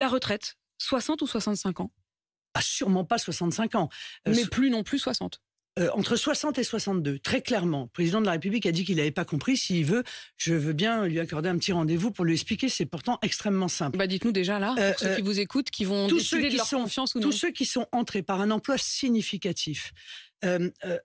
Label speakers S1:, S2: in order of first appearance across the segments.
S1: La retraite, 60 ou 65 ans?
S2: Ah, sûrement pas 65 ans.
S1: Mais plus non plus 60.
S2: Entre 60 et 62, très clairement. Le président de la République a dit qu'il n'avait pas compris. S'il veut, je veux bien lui accorder un petit rendez-vous pour lui expliquer. C'est pourtant extrêmement simple.
S1: Bah dites-nous déjà là, pour ceux qui vous écoutent, qui vont décider de leur confiance ou non.
S2: Tous ceux qui sont entrés par un emploi significatif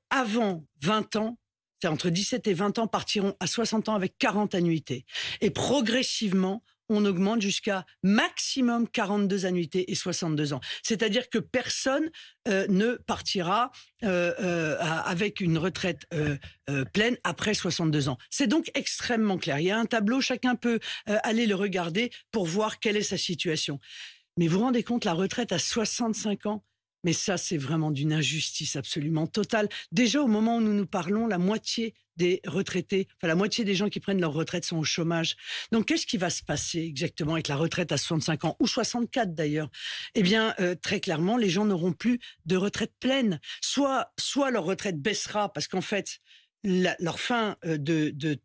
S2: avant 20 ans, c'est entre 17 et 20 ans, partiront à 60 ans avec 40 annuités. Et progressivement, on augmente jusqu'à maximum 42 annuités et 62 ans. C'est-à-dire que personne ne partira avec une retraite pleine après 62 ans. C'est donc extrêmement clair. Il y a un tableau, chacun peut aller le regarder pour voir quelle est sa situation. Mais vous vous rendez compte, la retraite à 65 ans, mais ça, c'est vraiment d'une injustice absolument totale. Déjà, au moment où nous nous parlons, la moitié des retraités, enfin la moitié des gens qui prennent leur retraite sont au chômage. Donc, qu'est-ce qui va se passer exactement avec la retraite à 65 ans, ou 64 d'ailleurs? Eh bien, très clairement, les gens n'auront plus de retraite pleine. Soit leur retraite baissera, parce qu'en fait, leur fin de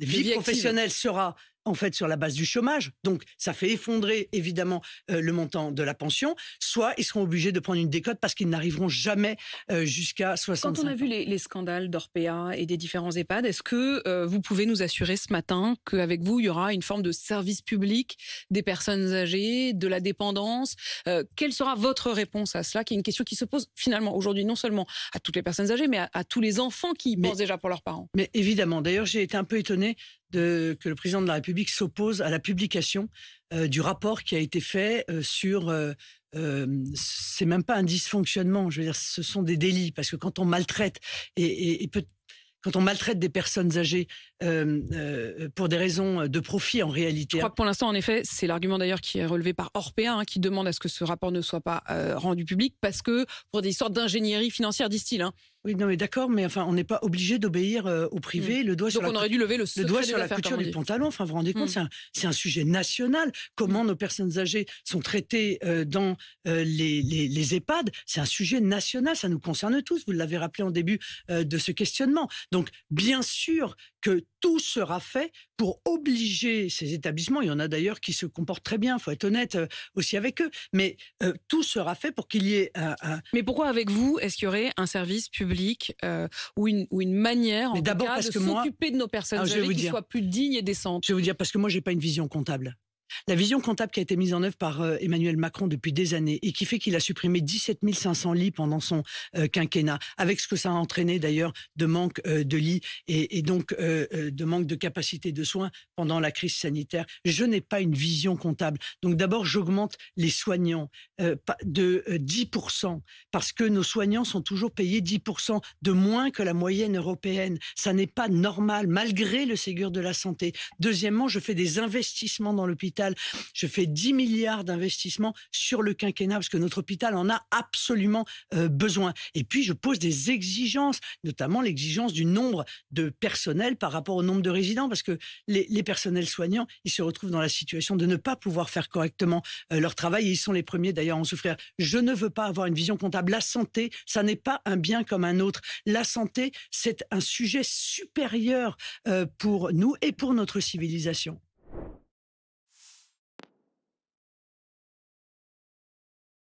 S2: vie professionnelle sera en fait sur la base du chômage, donc ça fait effondrer évidemment le montant de la pension, soit ils seront obligés de prendre une décote parce qu'ils n'arriveront jamais jusqu'à 65 ans.
S1: Quand on a vu les scandales d'Orpea et des différents EHPAD, est-ce que vous pouvez nous assurer ce matin qu'avec vous, il y aura une forme de service public des personnes âgées, de la dépendance? Quelle sera votre réponse à cela, qui est une question qui se pose finalement aujourd'hui non seulement à toutes les personnes âgées, mais à tous les enfants qui y pensent déjà pour leurs parents?
S2: Mais évidemment, d'ailleurs j'ai été un peu étonné que le président de la République s'oppose à la publication du rapport qui a été fait sur... c'est même pas un dysfonctionnement, je veux dire, ce sont des délits, parce que quand on maltraite quand on maltraite des personnes âgées pour des raisons de profit en réalité.
S1: Je crois que pour l'instant, en effet, c'est l'argument d'ailleurs qui est relevé par Orpea, qui demande à ce que ce rapport ne soit pas rendu public, parce que pour des sortes d'ingénierie financière, disent-ils.
S2: Oui, non, mais d'accord, mais enfin, on n'est pas obligé d'obéir au privé. Le doigt
S1: Donc on aurait dû lever le
S2: doigt sur la couture du pantalon. Enfin, vous vous rendez compte, c'est un sujet national. Comment nos personnes âgées sont traitées dans les EHPAD, c'est un sujet national. Ça nous concerne tous. Vous l'avez rappelé en début de ce questionnement. Donc, bien sûr que tout sera fait pour obliger ces établissements, il y en a d'ailleurs qui se comportent très bien, il faut être honnête aussi avec eux, mais tout sera fait pour qu'il y ait un...
S1: Mais pourquoi avec vous, est-ce qu'il y aurait un service public ou une manière en tout cas, de s'occuper de nos personnes âgées qui soit plus digne et décente?
S2: Je vais vous dire, parce que moi, j'ai pas une vision comptable. La vision comptable qui a été mise en œuvre par Emmanuel Macron depuis des années et qui fait qu'il a supprimé 17 500 lits pendant son quinquennat, avec ce que ça a entraîné d'ailleurs de manque de lits et donc de manque de capacité de soins pendant la crise sanitaire. Je n'ai pas une vision comptable. Donc d'abord, j'augmente les soignants de 10%, parce que nos soignants sont toujours payés 10% de moins que la moyenne européenne. Ça n'est pas normal, malgré le Ségur de la santé. Deuxièmement, je fais des investissements dans l'hôpital. Je fais 10 milliards d'investissements sur le quinquennat parce que notre hôpital en a absolument besoin. Et puis, je pose des exigences, notamment l'exigence du nombre de personnel par rapport au nombre de résidents, parce que les personnels soignants, ils se retrouvent dans la situation de ne pas pouvoir faire correctement leur travail et ils sont les premiers d'ailleurs à en souffrir. Je ne veux pas avoir une vision comptable. La santé, ça n'est pas un bien comme un autre. La santé, c'est un sujet supérieur pour nous et pour notre civilisation.